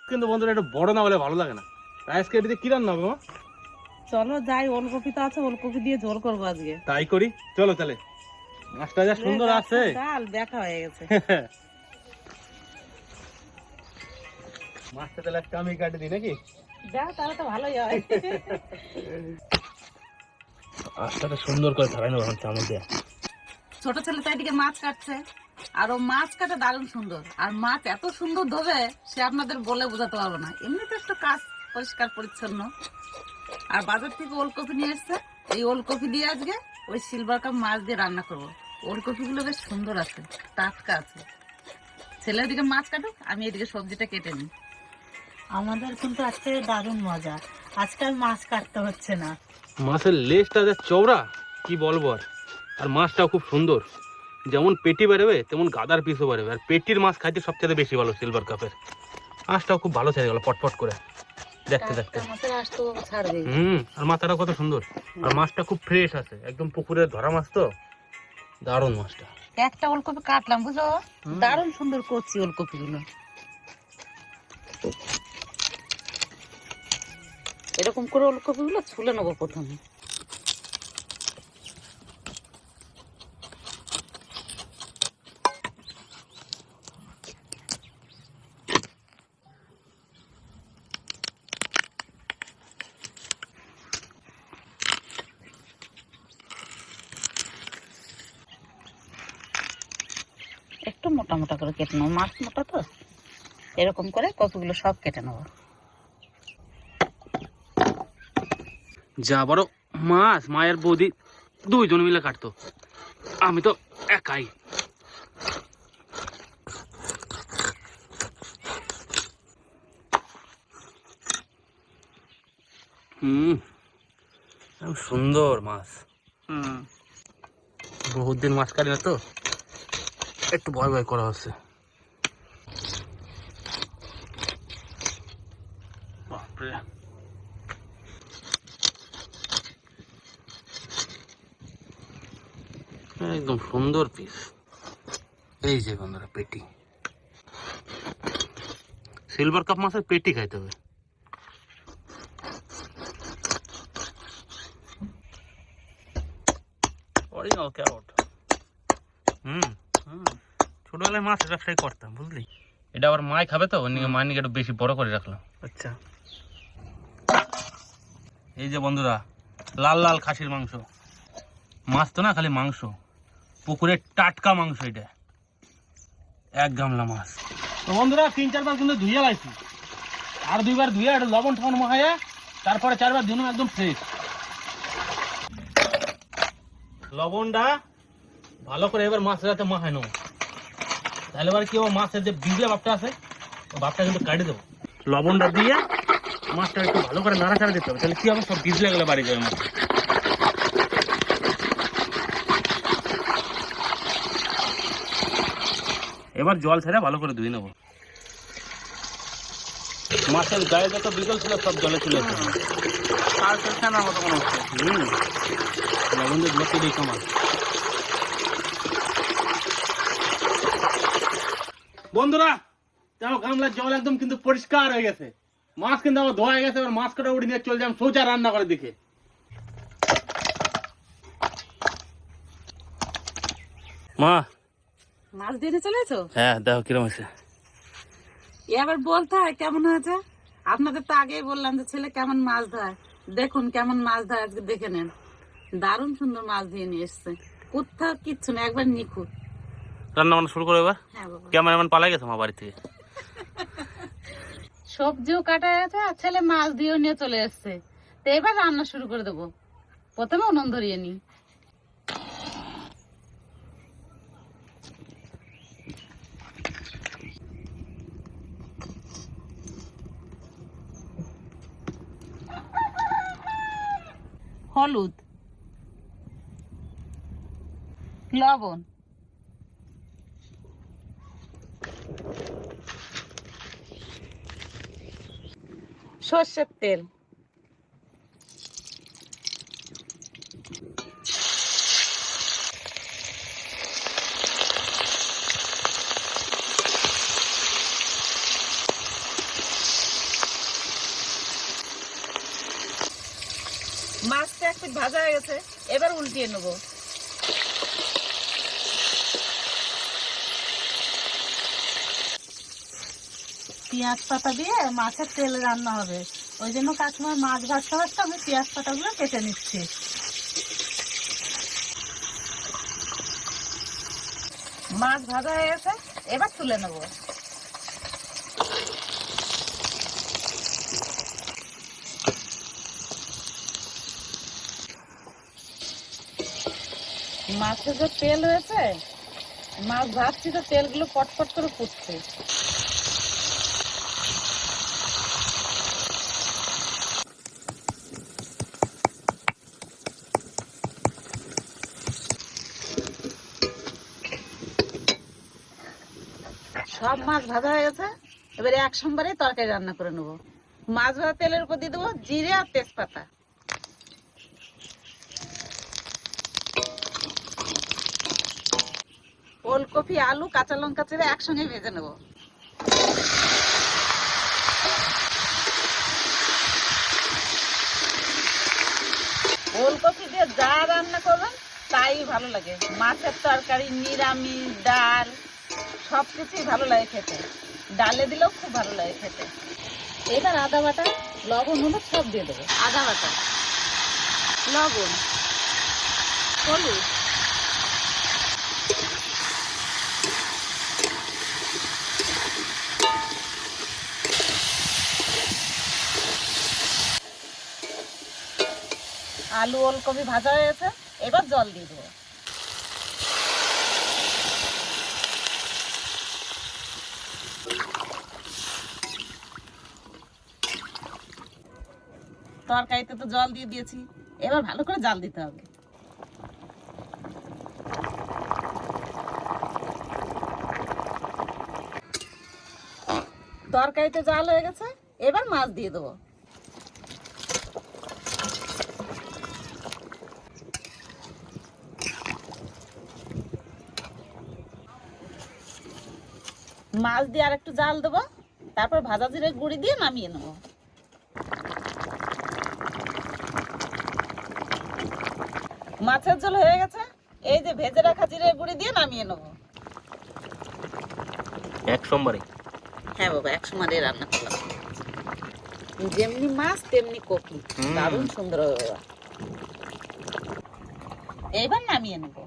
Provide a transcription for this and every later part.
কিন্তু বন্ধুরা একটু বড় না হলে ভালো লাগে না। আজকে এটিতে কি রান্না হবে মা? চলো যাই, ওলকপি তো আছে, ওলকপি দিয়ে ঝোল করবো আজকে। তাই করি, চলো তাহলে। মাছটা যা সুন্দর আছে, ডাল দেখা হয়ে গেছে। মাছটা তাহলে একটা আমি কাটে দিই নাকি? যা, তাহলে তো ভালোই হয়। মাছটা সুন্দর করে ধরাই নেবো চামচ দিয়ে। ছোট ছেলে তো এদিকে মাছ কাটছে, আর ও মাছ কাটে দারুণ সুন্দর, আর মাছ এত সুন্দর ধোবে সে আপনাদের বলে বোঝাতে পারবো না। এমনিতে একটু কাজ পরিষ্কার পরিচ্ছন্ন। আর বাজার থেকে ওলকপি নিয়ে এসছে, এই ওলকপি দিয়ে আজকে ওই সিলভার কাপ মাছ দিয়ে রান্না করবো। ওলকপি গুলো বেশ সুন্দর আছে, টাটকা আছে। ছেলে এদিকে মাছ কাটুক, আমি এদিকে সবজিটা কেটে নিই। আমাদের কিন্তু আজকে দারুণ মজা, আজকে আর মাছ কাটতে হচ্ছে না। মাছের লেজটা যা চওড়া কি বলবো আর। আর মাছটাও খুব সুন্দর, যেমন পেটি বেরোবে তেমন গাদার পিসও বেরোবে। আর পেটির মাছ খাইতে সবচেয়ে বেশি ভালো সিলভার কাপের। মাছটাও খুব ভালো ছেড়ে গেল পটপট করে দেখতে দেখতে। আর মাথাটা কত সুন্দর, আর মাছটা খুব ফ্রেশ আছে, একদম পুকুরের ধরা মাছ তো, দারুণ মাছটা। একটা ওলকপি কাটলাম, বুঝো, দারুণ সুন্দর করছি ওলকপি গুলো। এরকম করে ওলকপি গুলো ছুলে নেবো প্রথমে। একটু মোটা মোটা করে কেটে নেবো, মাছ মোটা তো, এরকম করে কপিগুলো সব কেটে নেবো। যা বড় মাছ, মায়ের বৌদি দুইজন মিলে কাটতো, আমি তো একাই। সুন্দর মাছ। বহুত দিন মাছ কাটি না তো, একটু ভয় ভয় করা হচ্ছে। বাপরে, একদম সুন্দর পিস। এই যে বন্ধুরা পেটি, সিলভার কাপ মাছের পেটি খাইতে হবে। Original carrot. ছোটবেলায় মাছের ব্যবসায় করতাম, বুঝলি। এটা আবার মায় খাবে তো, মায়ের নিকে একটু বেশি বড় করে রাখলাম। আচ্ছা, এই যে বন্ধুরা লাল লাল খাসির মাংস। মাছ তো না, খালি মাংস, পুকুরের টাটকা মাংস। এটা এক গামলা মাছ। তো বন্ধুরা 3-4 বার কিন্তু ধুয়ে লাইছি, আর 2বার ধুয়ে একটু লবণ টবণ মাখাইয়া তারপরে 4বার ধুনো, একদম ফ্রেশ। লবণটা ভালো করে এবার মাছের সাথে মাখাই নেবো, তাহলে এবার কি মাছের যে বিজলা ভাবটা আছে ও ভাবটা কিন্তু কাটে দেবো। লবণটা দিয়ে মাছটা একটু ভালো করে নাড়াচাড়া দিতে হবে, তাহলে কি হবে, সব বিজলা গেলে বাড়ি যাবে মাছ। এবার জল ছেড়ে ভালো করে ধুয়ে নেবো। মাছের গায়ে যত বিজল ছিল সব জলে চলে এসেছে। লবণ দিয়ে ব্লক দিয়ে মাছ। বন্ধুরা দেখো গামলার জল একদম কিন্তু পরিষ্কার হয়ে গেছে, মাছ কিন্তু আমার ধোয়া হয়ে গেছে। এবার মাছ কাটা উঠে নিয়ে চলে যাম সোজা রান্না করে দিকে। মা মাছ দিয়ে চলেছো? হ্যাঁ, দেখো কিরম হয়েছে। এবার বলতে হয় কেমন হয়েছে। আপনাদের তো আগেই বললাম যে ছেলে কেমন মাছ ধরে, দেখুন কেমন মাছ ধরে আজকে, দেখে নেন। দারুণ সুন্দর মাছ দিয়ে নিয়ে এসছে, কোথাও কিচ্ছু না, একবার নিখুঁত। রান্না বান্না শুরু করো এবার। হ্যাঁ বাবা, ক্যামেরাম্যান পালাই গেছে আমার বাড়ি থেকে। সবজিও কাটা গেছে আর ছেলে মাছ দিয়েও নিয়ে চলে এসছে। তো এবার রান্না শুরু করে দেবো। প্রথমে উনুন ধরিয়ে নি। হলুদ, লবণ, সর্ষের তেল, মাছটা একটু ভাজা হয়ে গেছে, এবার উল্টিয়ে নেবো। পেঁয়াজ পাতা দিয়ে মাছের তেল রান্না হবে, ওই জন্য কাকিমার মাছ ভাজতে ভাজতে আমি পেঁয়াজ পাতাগুলো কেটে নিচ্ছি। মাছ ভাজা হয়ে গেছে, এবার তুলে নেব। মাছে যে তেল হয়েছে, মাছ ভাজছি তো তেলগুলো পটপট করে ফুটছে। সব মাছ ভাজা হয়ে গেছে, এবারে এক সোমবারে তরকারি রান্না করে নেবো। মাছ ভাজা তেলের উপর দিয়ে দেবো জিরে আর তেজপাতা। ওলকপি, আলু, কাঁচা লঙ্কা চিড়ে একসঙ্গে ভেজে নেব। ওলকপি দিয়ে যা রান্না করবেন তাই ভালো লাগে। মাছের তরকারি, নিরামিষ, ডাল সবকিছুই ভালো লাগে খেতে। ডালে দিলেও খুব ভালো লাগে খেতে। এবার আদা বাটা, লবণ, হলুদ সব দিয়ে দেবো। আদা বাটা, লবণ, হলুদ, আলু ওলকপি ভাজা হয়ে গেছে, এবার জল দিয়ে দেবো। তরকারিতে তো জল দিয়ে দিয়েছি, এবার ভালো করে জাল দিতে হবে। তরকারিতে জাল হয়ে গেছে, এবার মাছ দিয়ে দেবো। মাছ দিয়ে আর একটু জাল দেবো, তারপর ভাজা জিরে গুঁড়ি দিয়ে নামিয়ে নেবো। মাছের ঝোল হয়ে গেছে, এই যে ভেজে রাখা জিরে গুঁড়ি দিয়ে নামিয়ে নেবো। এক সোমবারে? হ্যাঁ বাবা, এক সোমবারে রান্না করলাম। যেমনি মাছ তেমনি কপি, দারুণ সুন্দর হবে বাবা। এইবার নামিয়ে নেবো।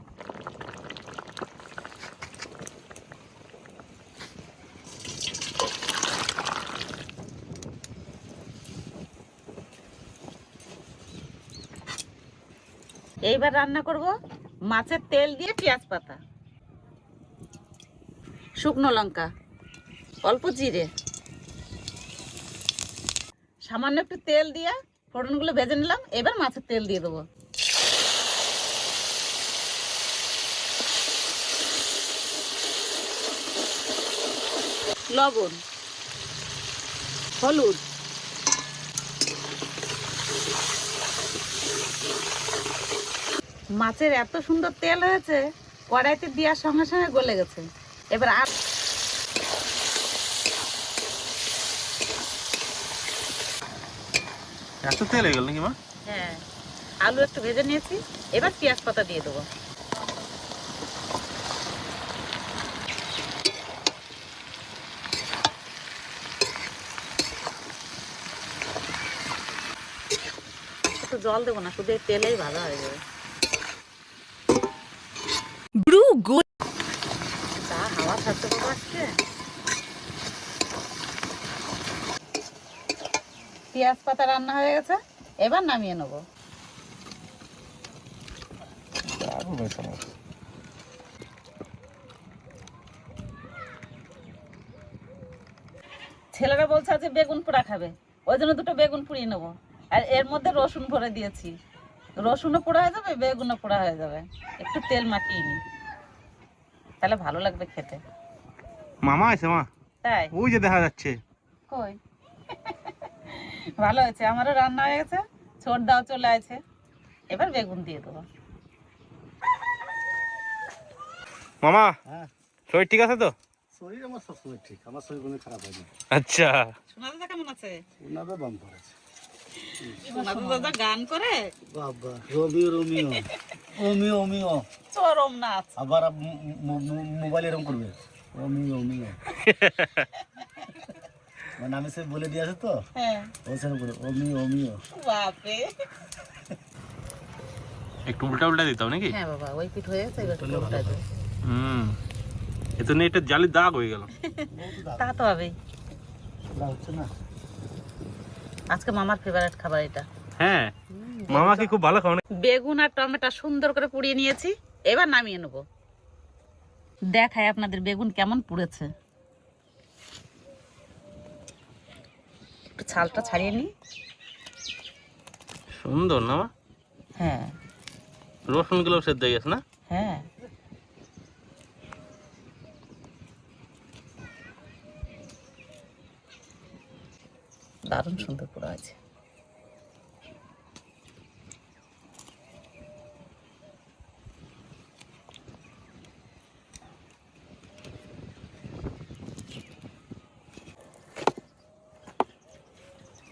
এইবার রান্না করব মাছের তেল দিয়ে পেঁয়াজ পাতা, শুকনো লঙ্কা, অল্প জিরে, সামান্য একটু তেল দিয়ে ফোড়নগুলো ভেজে নিলাম। এবার মাছের তেল দিয়ে দেবো। লবণ, হলুদ, মাছের এত সুন্দর তেল হয়েছে, কড়াইতে দেওয়ার সঙ্গে সঙ্গে গলে গেছে। এবার আর এত তেল হয়ে গেল নাকি মা? হ্যাঁ, আলু একটু ভেজে নিয়েছি, এবার পেঁয়াজ পাতা দিয়ে দেবো। একটু জল দেবো না, শুধু এই তেলেই ভাজা হয়ে যাবে। যা হাওয়া ছাড়তে পারবো আজকে। পেঁয়াজ পাতা রান্না হয়ে গেছে, এবার নামিয়ে নেবো। ছেলেরা বলছে যে বেগুন পোড়া খাবে, ওই জন্য দুটো বেগুন পুড়িয়ে নেবো। আর এর মধ্যে রসুন ভরে দিয়েছি, রসুনও পোড়া হয়ে যাবে, বেগুনও পোড়া হয়ে যাবে। একটু তেল মাখিয়ে নি, তাহলে ভালো লাগবে খেতে। মামা আছে মা? তাই? ওই যে দেখা যাচ্ছে। কই? ভালো হয়েছে, আমারও রান্না হয়ে গেছে, ছোট দাও চলে আছে। এবার বেগুন দিয়ে দেবো। মামা, হ্যাঁ, শরীর ঠিক আছে তো? শরীর আমার সবসময় ঠিক, আমার শরীর কোনো খারাপ হয়নি। আচ্ছা। সোনা দাদা কেমন আছে? ওনারও বাম পড়েছে। সোনাদা দাদা গান করে বাবা রোমিও রোমিও ওমিও ওমিও চরম নাচ। আবার মোবাইল এরকম করবে ওমিও ওমিও মানে আমি সে বলে দিয়ে আছে তো হ্যাঁ ও সেরকম করে ওমিও ওমিও বাপরে। একটু উল্টা উল্টা দিতাম নাকি? হ্যাঁ বাবা ওই পিঠ হয়ে গেছে, এবার উল্টা দাও। এতো নিয়ে এটা জালি দাগ হয়ে গেল। তা তো হবেই। হচ্ছে না আজকে মামার ফেভারিট খাবার এটা। হ্যাঁ মামাকে খুব ভালো খাওয়া। বেগুন আর টমেটো সুন্দর করে পুড়িয়ে নিয়েছি, এবার নামিয়ে নেব। দেখায় আপনাদের বেগুন কেমন পুড়েছে। একটু ছালটা ছাড়িয়ে নি। সুন্দর না মা? হ্যাঁ রসুন গুলো সেদ্ধ হয়ে গেছে না? হ্যাঁ দারুণ সুন্দর পুরো আছে।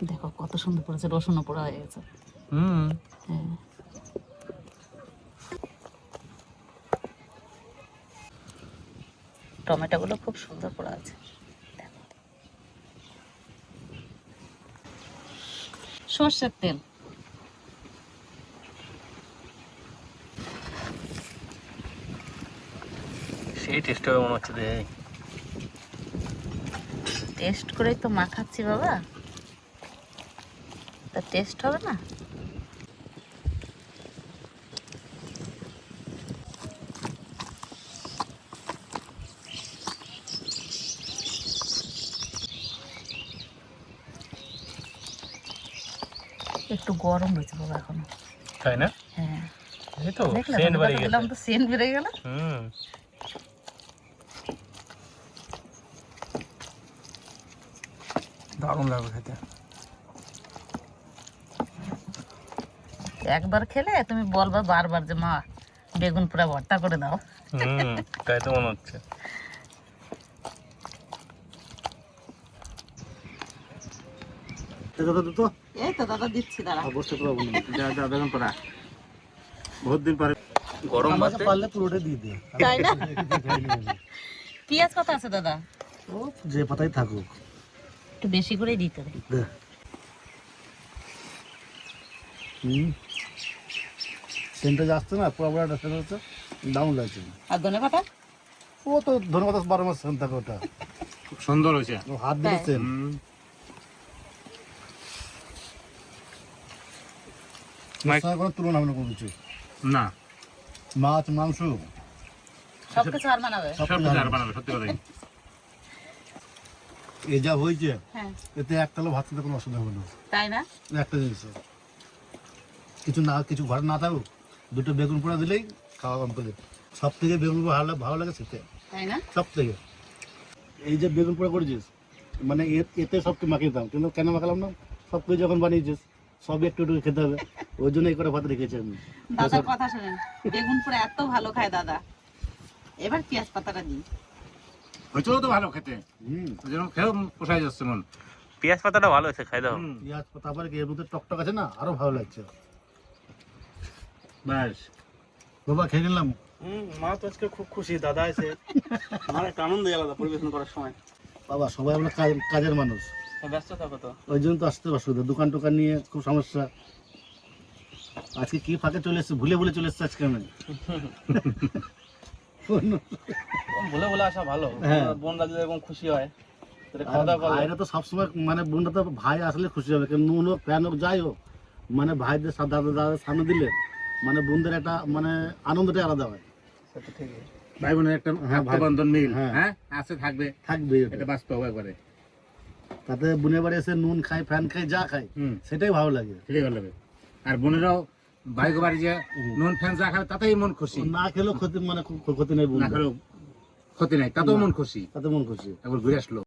দেখো কত সুন্দর পড়েছে, রসুনও পোড়া হয়ে গেছে। হ্যাঁ টমেটো গুলো খুব সুন্দর পোড়া আছে। দেখো সর্ষের তেল, সেই টেস্ট হবে মনে হচ্ছে রে। টেস্ট করেই তো মাখাচ্ছি বাবা, তা টেস্ট হবে না? একটু গরম রয়েছে বাবা এখনো। তাই না? হ্যাঁ এই তো দেখলে সেন্ট বেরিয়ে দিলাম গেছে। তো সেন্ট বেরিয়ে গেল। দারুণ লাগবে খেতে। একবার খেলে তুমি বলবা বারবার যে মা বেগুন পুরা ভর্তা করে দাও। তাই তো মনে হচ্ছে। দাদা তো এই তো দাদা দিচ্ছি, দাঁড়া। অবশ্যই পাবো না যা যা বেগুন পোড়া বহুত দিন পরে গরম আমাকে ভাতে পারলে পুরোটা দিয়ে দে তাই না? পেঁয়াজ কত আছে দাদা? ও যে পাতাই থাকুক একটু বেশি করেই দিতে হবে। দে সেন্টটা যাচ্ছে না পুরো একটা সেন্ট হচ্ছে ডাউন লাগছে। আর ধনে পাতা? ও তো ধন্যবাদ 12 মাস সেন্ট থাকে ওটা খুব সুন্দর হয়েছে। ও হাত দিলে সেন্ট কোনো তুলনা হবে না কোনো কিছু না মাছ মাংস সবকিছু আর মানাবে। সব সব কিছু আর বানাবে সত্যি কথাই। এ যা হয়েছে হ্যাঁ এতে একতলা ভাত খেতে কোনো অসুবিধা হবে না। তাই না? একটা জিনিস কিছু না কিছু ঘরে না থাকুক দুটো বেগুন পোড়া দিলেই খাওয়া কমপ্লিট। সব থেকে বেগুন পোড়া ভালো লাগে খেতে, তাই না? সব থেকে। এই যে বেগুন পোড়া করেছিস মানে এতে সবকে মাখিয়ে দিতাম, কিন্তু কেন মাখালাম না, সব কিছু যখন বানিয়েছিস সব একটু একটু খেতে হবে, ওই জন্য এই করে ভাত রেখেছি আমি। দাদার কথা শুনেন, বেগুন পুরো এত ভালো খায় দাদা। এবার পেঁয়াজ পাতাটা দিই। হয়েছেও তো ভালো খেতে, যেরকম খেয়েও পোষায় যাচ্ছে মন। পেঁয়াজ পাতাটা ভালো হয়েছে, খাই দাও। পেঁয়াজ পাতা আবার কি এর মধ্যে টকটক আছে না, আরো ভালো লাগছে। ব্যাস বাবা খেয়ে নিলাম। মা তো আজকে খুব খুশি, দাদা এসে আমার একটা আনন্দ আলাদা পরিবেশন করার সময়। বাবা সবাই আমরা কাজের মানুষ, ব্যস্ত থাকো তো। ওই জন্য তো আসতে অসুবিধা, দোকান টোকান নিয়ে খুব সমস্যা। আজকে কি ফাঁকে চলে এসছে, ভুলে ভুলে চলে এসছে আজকে আমি। বলে বলে আসা ভালো, হ্যাঁ। বোনরা যদি এরকম খুশি হয় খাওয়া দাওয়া করলে। ভাইরা তো সবসময় মানে বোনরা তো ভাই আসলে খুশি হবে, কারণ নুন হোক ফ্যান হোক যাই হোক, মানে ভাইদের দাদাদের সামনে দিলে মানে বোনদের একটা মানে আনন্দটাই আলাদা হয়। সেটা ঠিকই। ভাই বোনের একটা হ্যাঁ, ভাই। বন্ধন মিল হ্যাঁ। হ্যাঁ আছে, থাকবে, থাকবে এটা বাস্তব একবারে। তাতে বোনের বাড়ি এসে নুন খাই ফ্যান খাই যা খাই সেটাই ভালো লাগে। সেটাই ভালো লাগে। আর বোনেরাও ভাইগো বাড়ি যে নুন ফ্যান যা খাবে তাতেই মন খুশি, না খেলেও ক্ষতি মানে ক্ষতি নেই, বোন না খেলেও ক্ষতি নাই, তাতেও মন খুশি। তাতে মন খুশি। একবার ঘুরে আসলো।